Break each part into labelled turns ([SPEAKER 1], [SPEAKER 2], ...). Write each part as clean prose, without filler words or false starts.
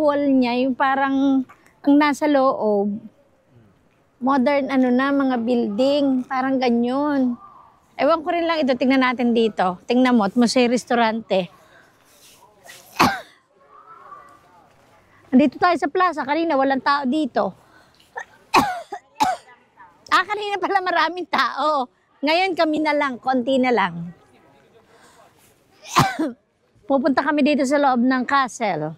[SPEAKER 1] wall niya, yung parang ang nasa loob. Modern ano na, mga building, parang ganyan. Ewan ko rin lang ito, tingnan natin dito. Tingnan mo, at Museo Restaurante. Andito tayo sa plaza, kanina walang tao dito. Kanina pala maraming tao. Ngayon kami na lang, konti na lang. Pupunta kami dito sa loob ng castle.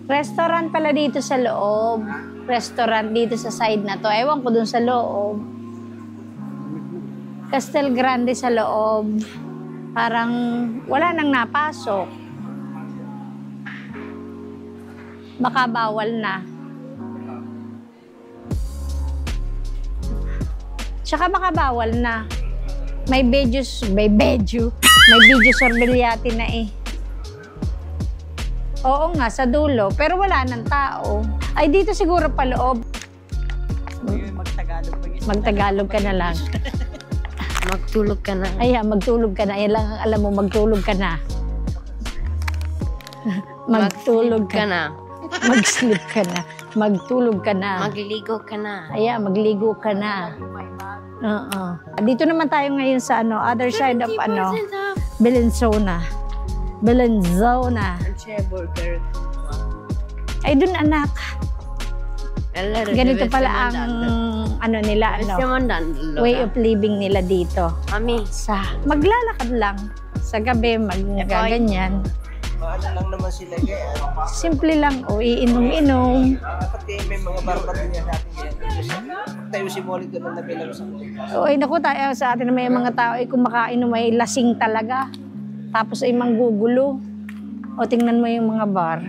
[SPEAKER 1] Restaurant pala dito sa loob. Restaurant dito sa side na to. Ewan ko dun sa loob. Castel Grande sa loob. Parang wala nang napasok. Baka bawal na. Tsaka baka bawal na. May video sorbilyati na eh. Oo nga, sa dulo. Pero wala nang tao. Ay, dito siguro pa loob. Magtagalog ka na lang.
[SPEAKER 2] Magtulog ka na.
[SPEAKER 1] Ay, magtulog ka na. Yan lang ang alam mo, magtulog ka na. Magtulog ka na. Mag-sleep ka na. Magtulog ka na.
[SPEAKER 2] Magliligo ka na.
[SPEAKER 1] Ay, magligo ka na. Dito naman tayo ngayon sa other side of Bellinzona. Bellinzona. Ay, dun anak. Ganito pala ang nila, way of living nila dito. Maglalakad lang. Sa gabi, maggaganyan.
[SPEAKER 3] Ano lang naman sila
[SPEAKER 1] simple lang, iinom-inom.
[SPEAKER 3] Pati may mga barbat din yan natin. Tayo si Molly doon ang nabilang sa mga.
[SPEAKER 1] Ay, naku, tayo sa atin na may mga tao ay kumakain may lasing talaga. Tapos ay manggugulo. Tingnan mo yung mga bar.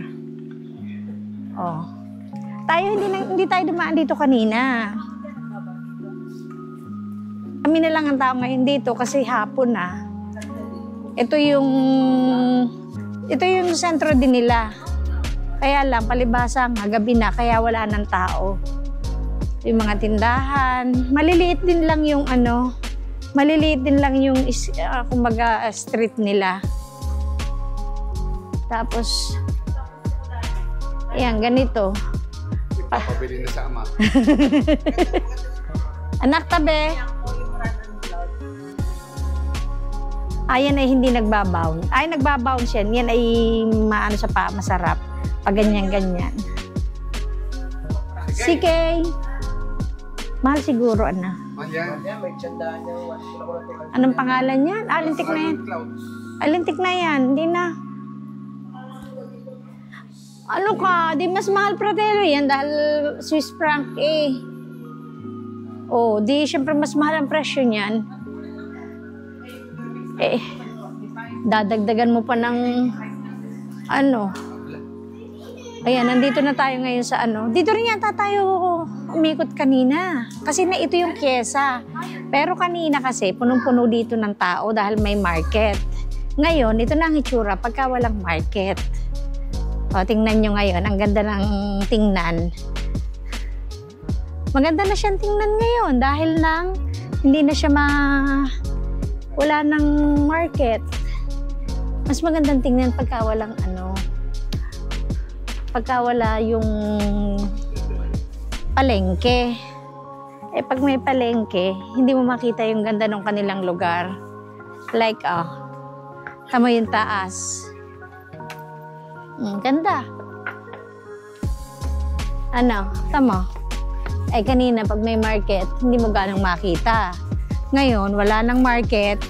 [SPEAKER 1] Tayo, hindi tayo dumaan dito kanina. Kami na lang ang tao ngayon dito kasi hapon na. Ito yung sentro din nila. Kaya lang, palibasa nga, gabi na, kaya wala ng tao. Yung mga tindahan, maliliit din lang yung kumbaga street nila. Tapos, ayan, ganito.
[SPEAKER 4] Ipapabili na sa ama.
[SPEAKER 1] Anak, tabi. Ayan ay hindi nagbabound. Ay, nagbabound siya. Yan ay masarap. Pag ganyan-ganyan. Sige. Mahal siguro,
[SPEAKER 4] Ayan.
[SPEAKER 3] May tiyandaan niya.
[SPEAKER 1] Anong pangalan yan? Lintik na yan. Lintik na yan. Hindi na. Ano ka? Di mas mahal Fratello yan dahil Swiss franc eh. Di syempre mas mahal ang presyo niyan. Dadagdagan mo pa ng Ayan, nandito na tayo ngayon sa Dito rin yata tayo umikot kanina. Kasi ito yung kyesa. Pero kanina kasi, punong-puno dito ng tao dahil may market. Ngayon, ito na ang itsura pagka walang market. Tingnan nyo ngayon. Ang ganda ng tingnan. Maganda na siyang tingnan ngayon dahil hindi na siya wala ng market. Mas magandang tingnan pagka walang pagka wala yung palengke. Pag may palengke, hindi mo makita yung ganda ng kanilang lugar. Like, tama yung taas. Ganda. Tama. Kanina pag may market, hindi mo ganang makita. Ngayon, wala nang market.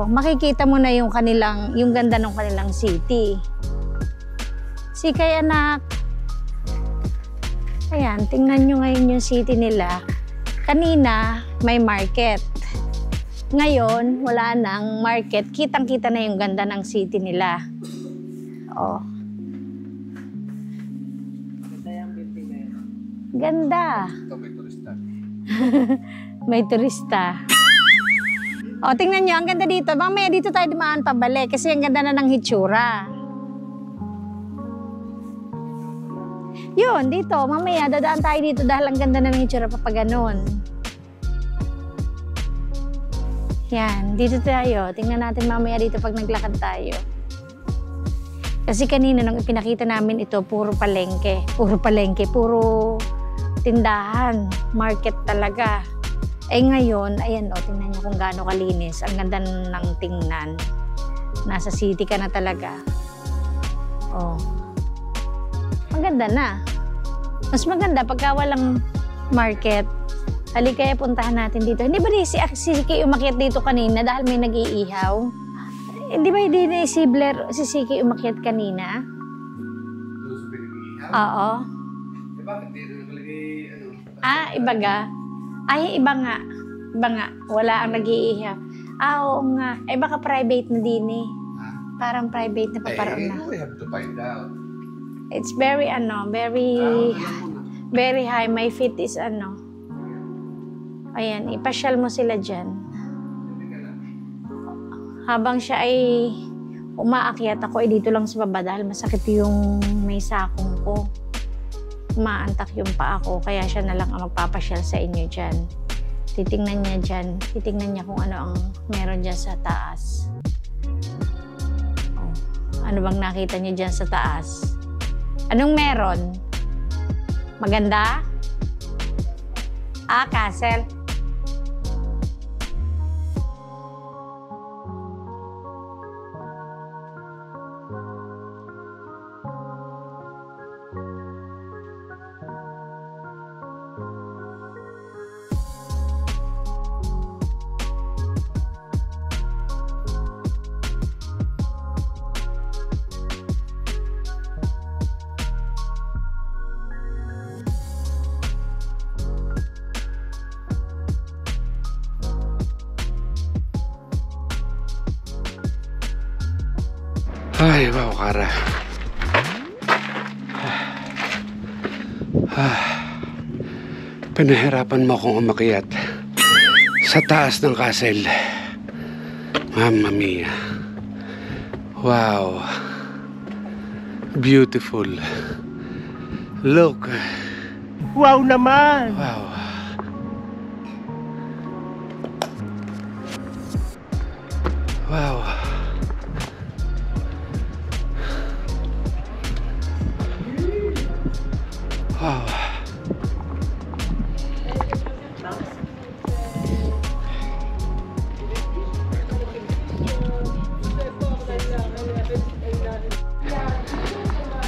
[SPEAKER 1] Makikita mo na yung ganda ng kanilang city. Sikay, anak. Ayan, tingnan nyo ngayon yung city nila. Kanina, may market. Ngayon, wala nang market. Kitang-kita na yung ganda ng city nila. Ganda.
[SPEAKER 4] Ito may turista.
[SPEAKER 1] May turista. O, tingnan nyo, ang ganda dito. Mamaya dito tayo dumaan pabalik kasi ang ganda na ng hitsura. Yun, dito. Mamaya, dadaan tayo dito dahil ang ganda na ng hitsura pa ganun. Yan, dito tayo. Tingnan natin mamaya dito pag naglakad tayo. Kasi kanina nung ipinakita namin ito, puro palengke. Puro palengke, puro tindahan. Market talaga. Eh ngayon, ayan o, tingnan nyo kung gaano kalinis. Ang ganda ng tingnan. Nasa city ka na talaga. Oh. Ang ganda na. Mas maganda pagka walang market. Halika kaya puntahan natin dito. Hindi ba si Siki umakyat dito kanina dahil may nag-iihaw? Hindi ba hindi si Blair, si Siki umakyat kanina?
[SPEAKER 4] Doon sa pinag-iihaw?
[SPEAKER 1] Oo.
[SPEAKER 4] Eh bakit dito nakalagay ano?
[SPEAKER 1] Iba ga? Ay, iba nga. Iba nga. Wala ang nag-iihaw. Oo nga. Eh, baka private na din eh. Parang private na paparoon na.
[SPEAKER 4] We have to find out.
[SPEAKER 1] It's very, very, very high. My feet is, ayan, ipasyal mo sila dyan. Habang siya ay umaakyat, ako ay dito lang sa baba dahil masakit yung may sakong ko. Umaantak yung paa ko, kaya siya na lang ang magpapasyal sa inyo dyan. Titingnan niya dyan, titingnan niya kung ano ang meron dyan sa taas. Oh, ano bang nakita niyo dyan sa taas? Anong meron? Maganda? Castle?
[SPEAKER 4] Ay, wow, Kara. Pinahirapan mo akong umakyat sa taas ng castle. Mamma mia. Wow. Beautiful. Look.
[SPEAKER 3] Wow naman!
[SPEAKER 4] Wow. Wow. Wow.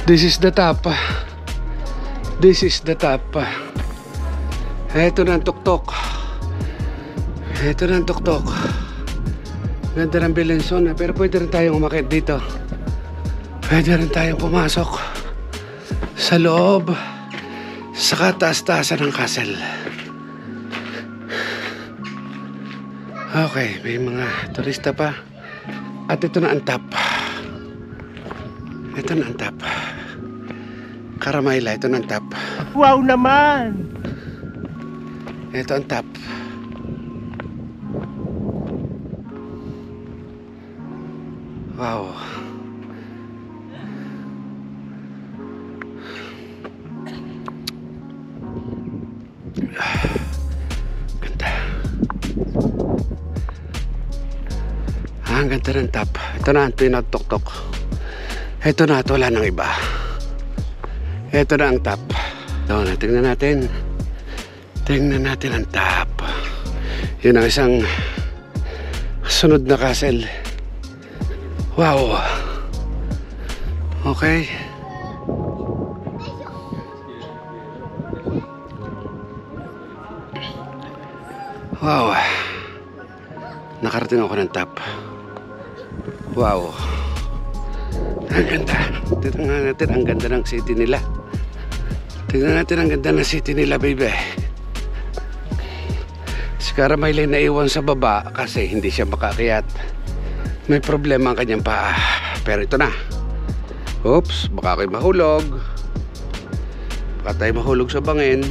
[SPEAKER 4] This is the top. This is the top. Ito na ang tuktok. Ito na ang tuktok. Ganda ng Belenson, pero pwede rin tayong umakyat dito. Pwede rin tayong pumasok sa loob, sa kataas-taasan ng castle. Okay, may mga turista pa. At ito na ang top. Ito na ang top. Karamayla, ito na ang top.
[SPEAKER 3] Wow naman!
[SPEAKER 4] Ito ang top. Wow. Ganda. Ang ganda ng top. Ito na ang pinagtuktok. Ito na at wala nang iba. Ito na ang top. Tingnan natin. Tingnan natin ang top. Yun ang isang sunod na castle. Wow. Okay. Wow. Nakarating ako ng top. Wow. Ang ganda. Tingnan natin ang ganda ng city nila. Tingnan natin ang ganda ng city nila, baby. Si Karamayla naiwan sa baba kasi hindi siya makakayat. May problema ang kanyang paa. Pero ito na. Oops, baka kayo mahulog. Baka tayo mahulog sa bangin.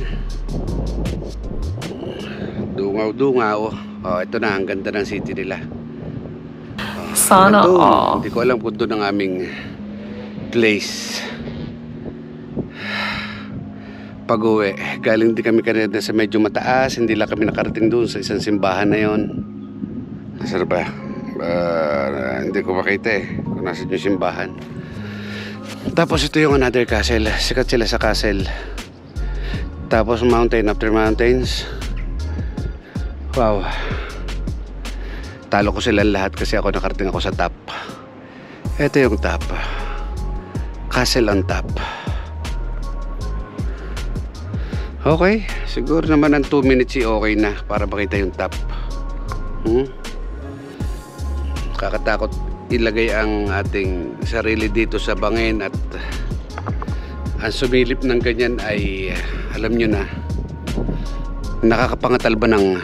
[SPEAKER 4] Dungaw dungaw-dungaw. Oh, ito na, ang ganda ng city nila.
[SPEAKER 5] Sana
[SPEAKER 4] Ito,
[SPEAKER 5] all.
[SPEAKER 4] hindi ko alam kung doon ang aming place. Pag-uwi, galing din kami kanina sa medyo mataas. Hindi lang kami nakarating doon sa isang simbahan na yon. Nasaan ba? Hindi ko makita eh kung nasa yung simbahan. Tapos ito yung another castle. Sikat sila sa castle. Tapos mountain after mountains. Wow. Talo ko sila lahat kasi ako nakarating ako sa top. Ito yung top. Castle on top. Okay, siguro naman ang 2 minutes okay na para makita yung top. Kakatakot ilagay ang ating sarili dito sa bangin at ang sumilip ng ganyan ay alam nyo na, nakakapangatal ba ng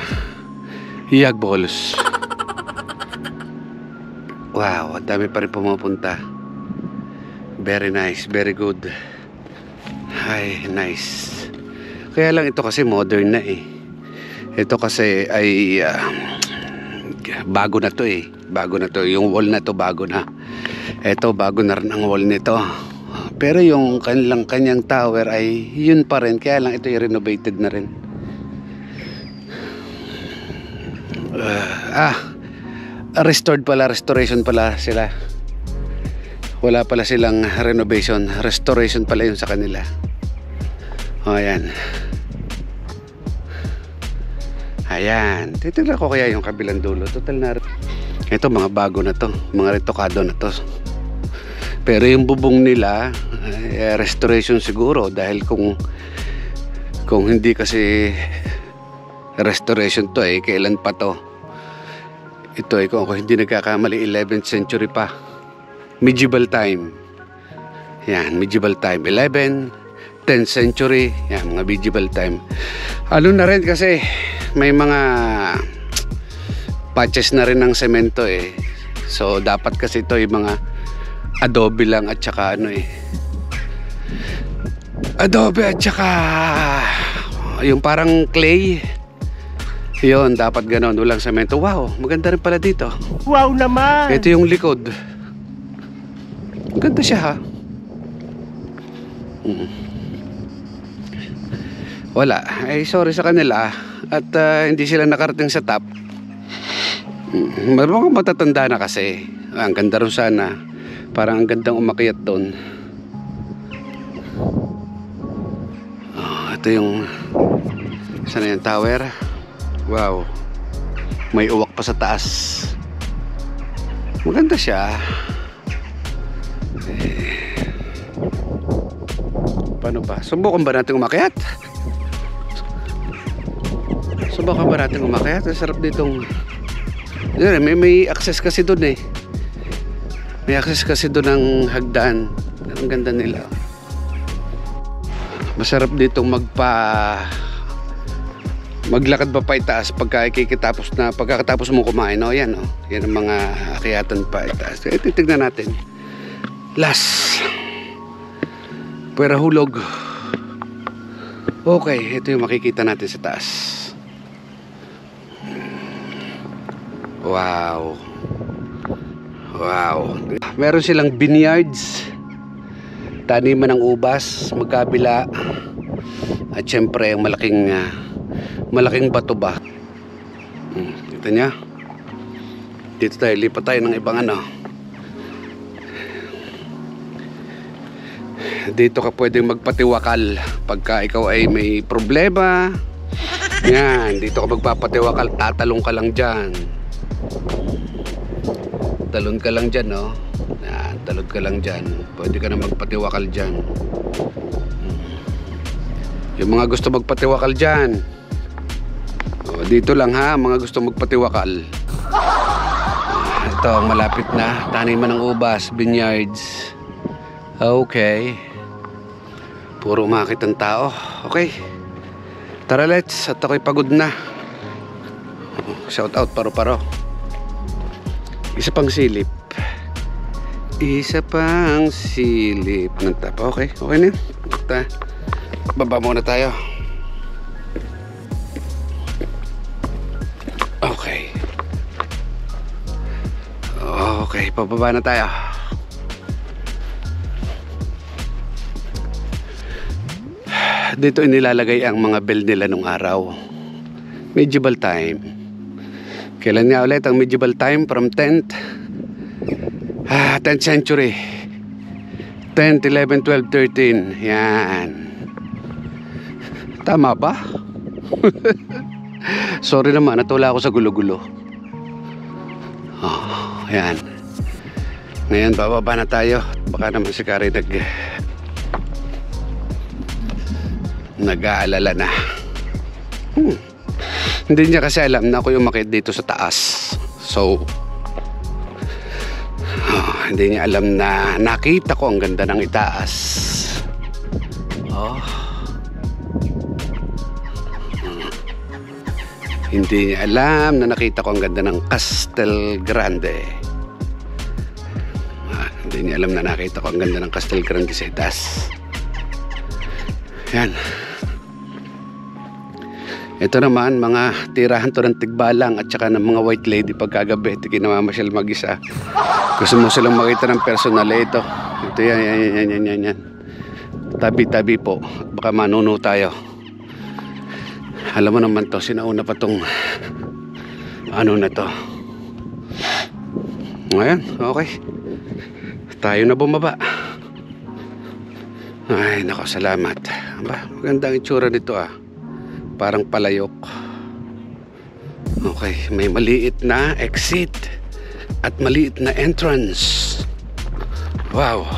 [SPEAKER 4] hiyag bolos. Wow, ang dami pa rin pumupunta. Very nice, very good. Ay, nice. Kaya lang ito kasi modern na eh. Ito kasi ay bago na to eh. Bago na to. Yung wall na to bago na. Ito bago na rin ang wall nito. Pero yung kanyang tower ay yun pa rin. Kaya lang ito ay renovated na rin. Restored pala. Restoration pala sila. Wala pala silang renovation. Restoration pala yun sa kanila. O, ayan. Ayan. Titignan ko kaya yung kabilang dulo. Total na. Ito mga bago na to. Mga retokado na to. Pero yung bubong nila, restoration siguro. Dahil kung hindi kasi restoration to eh. Kailan pa to? Ito eh. Kung ako hindi nagkakamali, 11th century pa. Medieval time. Yan. Medieval time. 10th century, yan, mga medieval time. Ano na rin kasi may mga patches na rin ng semento eh. So dapat kasi ito yung mga adobe lang at saka ano eh. Adobe at saka yung parang clay. Yun, dapat ganon, walang semento. Wow, maganda rin pala dito.
[SPEAKER 3] Wow naman!
[SPEAKER 4] Ito yung likod. Maganda siya ha. Wala, ay sorry sa kanila at hindi sila nakarating sa top. Marunong matatanda na kasi. Ang ganda rin sana. Parang ang gandang umakyat doon. Ito yung sana yung tower. Wow, may uwak pa sa taas. Maganda siya. Paano ba? Subukan ba natin umakyat? Subukan ba natin umakyat? Sarap ditong may access kasi doon eh. May access kasi doon ng hagdan. Ang ganda nila. Masarap ditong maglakad pa itaas pagkatapos mo kumain. O yan o. Yan ang mga akyatan pa itaas. Titignan natin. Last. Pwera hulog. Okay, ito yung makikita natin sa taas. Wow. Wow. Meron silang vineyards. Taniman ng ubas, magkabila. At syempre, ang malaking bato ba. Kita niya? Dito tayo, lipat tayo ng ibang ano. Dito ka pwedeng magpatiwakal pagka ikaw ay may problema. Yan, dito ka magpapatiwakal, tatalong ka lang dyan. Talon ka lang dyan, no? Yan, talon ka lang dyan. Pwede ka na magpatiwakal dyan. Yung mga gusto magpatiwakal dyan, dito lang ha, mga gusto magpatiwakal. Ito ang malapit na taniman ng ubas, vineyards. Okay. Puro umakit ang tao. Okay. Tara, let's. At ako'y pagod na. Shout out paro-paro. Isa pang silip. Isa pang silip ng tapa. Okay. Okay na. Baba muna tayo. Okay. Okay, pababa na tayo. Dito inilalagay ang mga bell nila nung araw. Medieval time. Kailan nga ulit ang medieval time? From 10th 10th century. 10th, 11, 12, 13. Yan. Tama ba? Sorry naman, natula ako sa gulo-gulo. Oh, yan. Ngayon, bababa na tayo. Baka naman si Kari nag-aalala na. Hindi niya kasi alam na ako yung umakyat dito sa taas. So, hindi niya alam na nakita ko ang ganda ng itaas. Oh. Hindi niya alam na nakita ko ang ganda ng Castel Grande. Hindi niya alam na nakita ko ang ganda ng Castel Grande sa itaas. Yan. Ito naman, mga tirahan to ng tigbalang at saka ng mga white lady pagkagabi. Ito kinamamasyal mag-isa. Gusto mo silang makita ng personal ito. Ito yan. Tabi-tabi po. Baka manuno tayo. Alam mo naman to, sinauna pa tong ano na to. Ayan, okay. Tayo na bumaba. Ay, nako, salamat. Aba, magandang itsura nito ah. Parang palayok. Okay, may maliit na exit at maliit na entrance. Wow.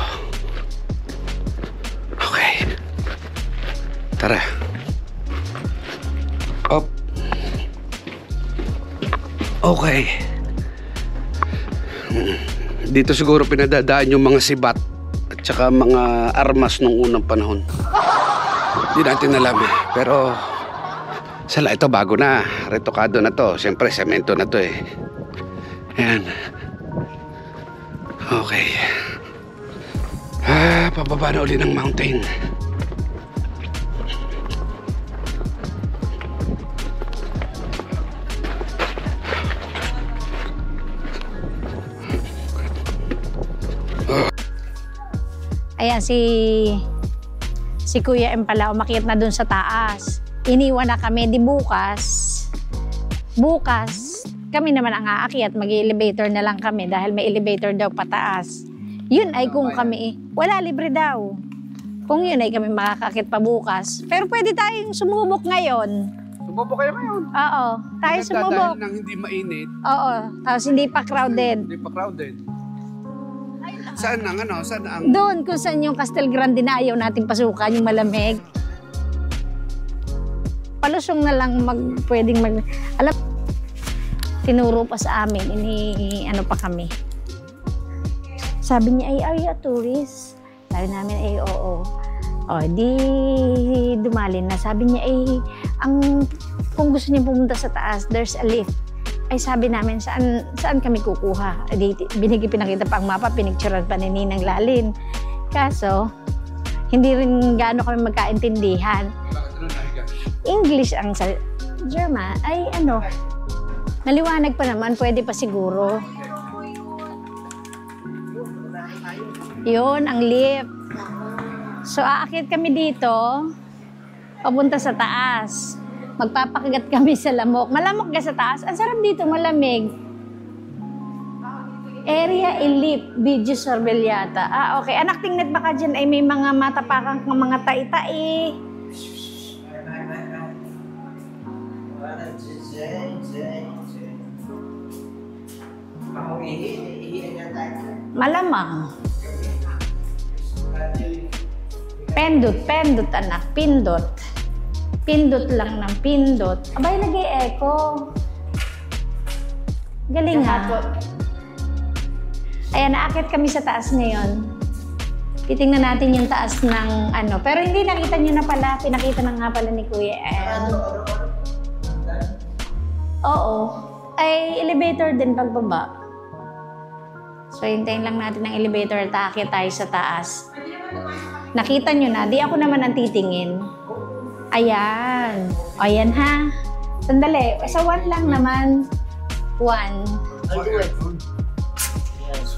[SPEAKER 4] Okay. Tara. Up. Okay. Dito siguro pinadadaan yung mga sibat at saka mga armas nung unang panahon. Hindi natin alam eh. Pero sala, ito bago na. Retokado na to. Siyempre, semento na to eh. Ayan. Okay. Pababa na uli ng mountain.
[SPEAKER 1] Ayan, si Kuya M pala umakyat na dun sa taas. Iniwan na kami. Di bukas kami naman ang aakyat. Mag-elevator na lang kami dahil may elevator daw pataas. Yun ay kung kami, wala, libre daw. Kung yun ay kami makakakit pa bukas. Pero pwede tayong sumubok ngayon.
[SPEAKER 4] Sumubok kayo ngayon?
[SPEAKER 1] Oo, tayo sumubok.
[SPEAKER 4] Dahil nang hindi mainit.
[SPEAKER 1] Oo, tapos hindi pa crowded.
[SPEAKER 4] Hindi pa crowded. Saan ang ano? Saan ang...
[SPEAKER 1] Doon kung saan yung Castel Grande na ayaw natin pasukan, yung malamig. Palusong na lang pwedeng alam, tinuro pa sa amin, ano pa kami. Sabi niya, are you a tourist? Sabi namin, oo. O, di dumalin na. Sabi niya, kung gusto niya pumunta sa taas, there's a lift. Ay sabi namin, saan kami kukuha? Pinakita pa ang mapa, pinicturean pa ni Ninang Lalin. Kaso, hindi rin gaano kami magkaintindihan. English ang German, ay ano, naliwanag pa naman, pwede pa siguro. Yun, ang lift. So, aakyat kami dito, papunta sa taas. Magpapakagat kami sa lamok. Malamok ka sa taas. Ang sarap dito, malamig. Area Elip, Video Sorveliata. Okay. Anak, tingnan baka dyan ay may mga matapakang mga tai-tai. Malamang. Pendot, anak. Pindot. Pindot lang ng pindot. Abay, nag-e-echo. Galing ha. Ayan, naakit kami sa taas ngayon. Titingnan natin yung taas ng ano. Pero hindi nakita nyo na pala. Pinakita na nga pala ni Kuya M. Oo. Ay, elevator din pagbaba. So, hintayin lang natin ng elevator at aakyat tayo sa taas. Nakita nyo na. Di ako naman ang titingin. Ayan. O, ayan ha. Sandali, sa 1 lang naman. 1.
[SPEAKER 3] I'll do it. Yes.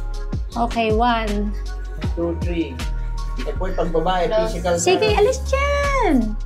[SPEAKER 1] Okay, 1.
[SPEAKER 3] 2, 3. Eh po, pag babae, physical.
[SPEAKER 1] Sige, alis dyan!